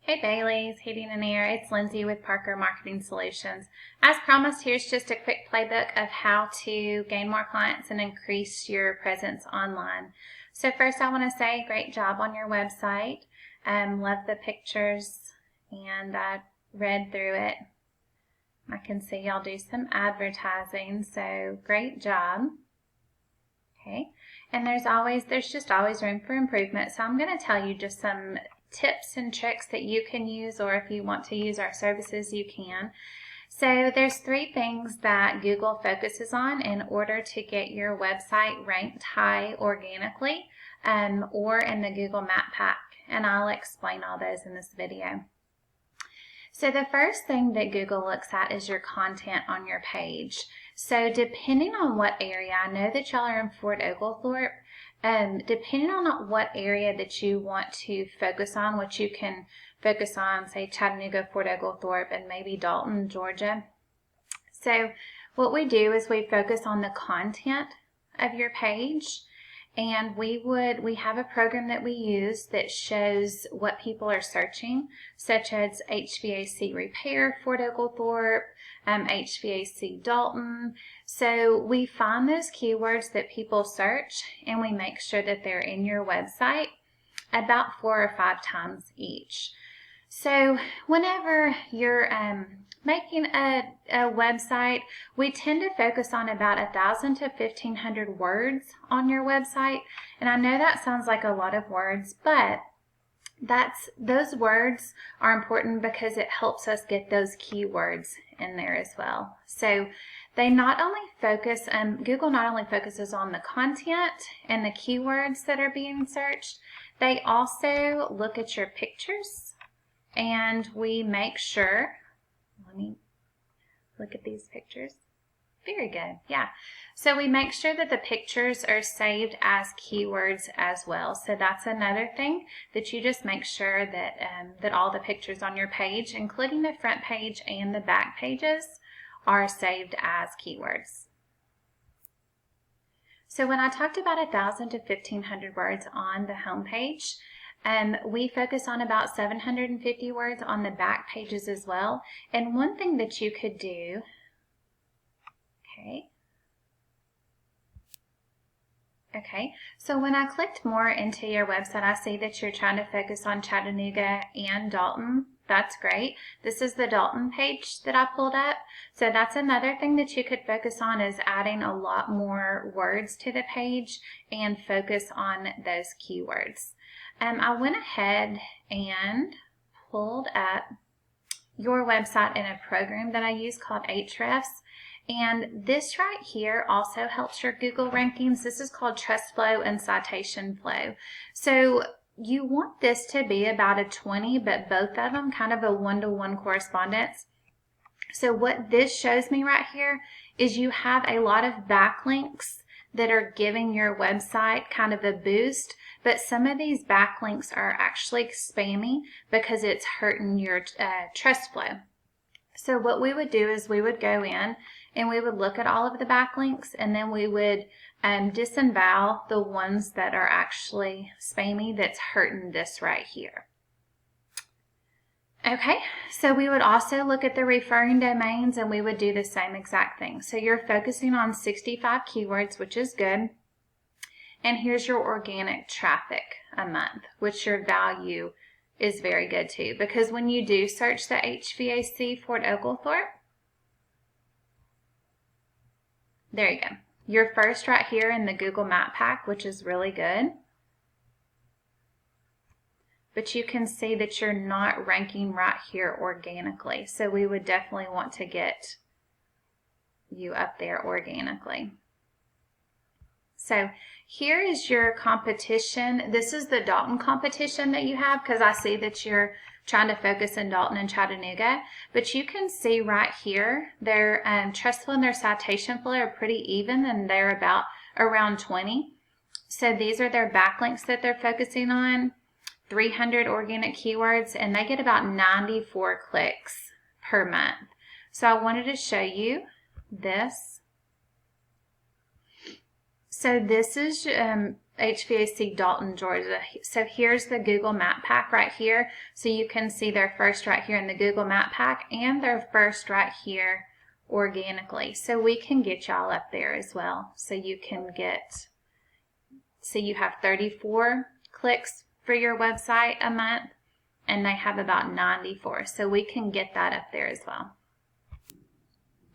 Hey Bailey's Heating and Air, it's Lindsay with Parker Marketing Solutions. As promised, here's just a quick playbook of how to gain more clients and increase your presence online. So first I want to say great job on your website. Love the pictures and I read through it. I can see y'all do some advertising, so great job. Okay, and there's just always room for improvement. So I'm going to tell you just some tips and tricks that you can use, or if you want to use our services, you can. So there's 3 things that Google focuses on in order to get your website ranked high organically or in the Google Map Pack, and I'll explain all those in this video. So the first thing that Google looks at is your content on your page. So depending on what area, I know that y'all are in Fort Oglethorpe, depending on what area that you want to focus on, which you can focus on, say Chattanooga, Fort Oglethorpe, and maybe Dalton, Georgia. So what we do is we focus on the content of your page, and we have a program that we use that shows what people are searching, such as HVAC repair, Fort Oglethorpe, HVAC Dalton. So we find those keywords that people search and we make sure that they're in your website about 4 or 5 times each. So whenever you're making a website, we tend to focus on about 1,000 to 1,500 words on your website. And I know that sounds like a lot of words, but those words are important because it helps us get those keywords in there as well. So they not only focus, Google not only focuses on the content and the keywords that are being searched, they also look at your pictures, and we make sure, let me look at these pictures. Very good, yeah. So we make sure that the pictures are saved as keywords as well. So that's another thing, that you just make sure that, that all the pictures on your page, including the front page and the back pages, are saved as keywords. So when I talked about 1,000 to 1,500 words on the home page, we focus on about 750 words on the back pages as well. And one thing that you could do, okay, so when I clicked more into your website, I see that you're trying to focus on Chattanooga and Dalton. That's great. This is the Dalton page that I pulled up. So that's another thing that you could focus on, is adding a lot more words to the page and focus on those keywords. I went ahead and pulled up your website in a program that I use called Ahrefs. And this right here also helps your Google rankings. This is called Trust Flow and Citation Flow. So you want this to be about a 20, but both of them kind of a 1-to-1 correspondence. So what this shows me right here is you have a lot of backlinks that are giving your website kind of a boost, but some of these backlinks are actually spammy because it's hurting your trust flow. So what we would do is we would go in and we would look at all of the backlinks, and then we would disavow the ones that are actually spammy, that's hurting this right here. Okay, so we would also look at the referring domains, and we would do the same exact thing. So you're focusing on 65 keywords, which is good. And here's your organic traffic a month, which your value is very good too, because when you do search the HVAC Fort Oglethorpe, there you go. You're first right here in the Google Map Pack, which is really good. But you can see that you're not ranking right here organically. So we would definitely want to get you up there organically. So here is your competition. This is the Dalton competition that you have, because I see that you're trying to focus in Dalton and Chattanooga. But you can see right here, their trust flow and their citation flow are pretty even, and they're about around 20. So these are their backlinks that they're focusing on, 300 organic keywords, and they get about 94 clicks per month. So I wanted to show you this. So this is HVAC Dalton, Georgia. So here's the Google Map Pack right here. So you can see their first right here in the Google Map Pack and their first right here organically. So we can get y'all up there as well. So you can get, so you have 34 clicks for your website a month, and they have about 94. So we can get that up there as well.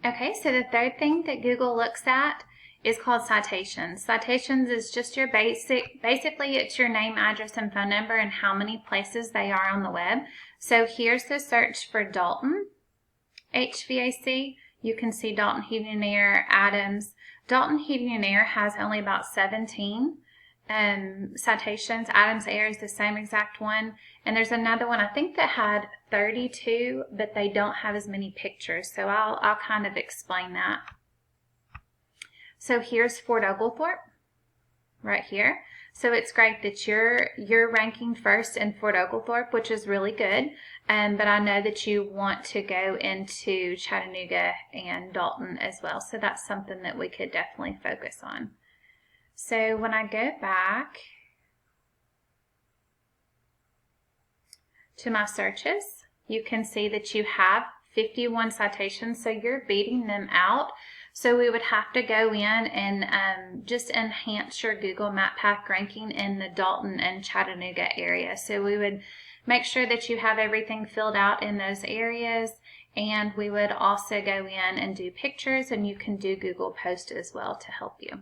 Okay, so the third thing that Google looks at is called citations. Citations is just your basically it's your name, address, and phone number and how many places they are on the web. So here's the search for Dalton HVAC. You can see Dalton Heating and Air, Adams. Dalton Heating and Air has only about 17 citations. Adams Air is the same exact one. And there's another one I think that had 32, but they don't have as many pictures. So I'll kind of explain that. So here's Fort Oglethorpe right here. So it's great that you're ranking first in Fort Oglethorpe, which is really good. But I know that you want to go into Chattanooga and Dalton as well. So that's something that we could definitely focus on. So when I go back to my searches, you can see that you have 51 citations. So you're beating them out. So we would have to go in and just enhance your Google Map Pack ranking in the Dalton and Chattanooga area. So we would make sure that you have everything filled out in those areas, and we would also go in and do pictures, and you can do Google Post as well to help you.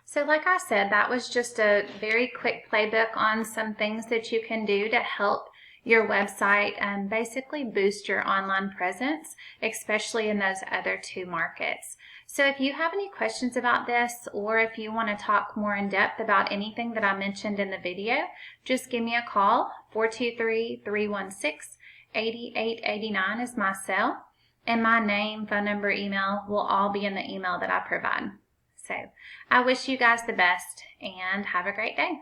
So like I said, that was just a very quick playbook on some things that you can do to help your website and basically boost your online presence, especially in those other two markets. So if you have any questions about this, or if you want to talk more in depth about anything that I mentioned in the video, just give me a call. 423-316-8889 is my cell, and my name, phone number, email will all be in the email that I provide. So I wish you guys the best and have a great day.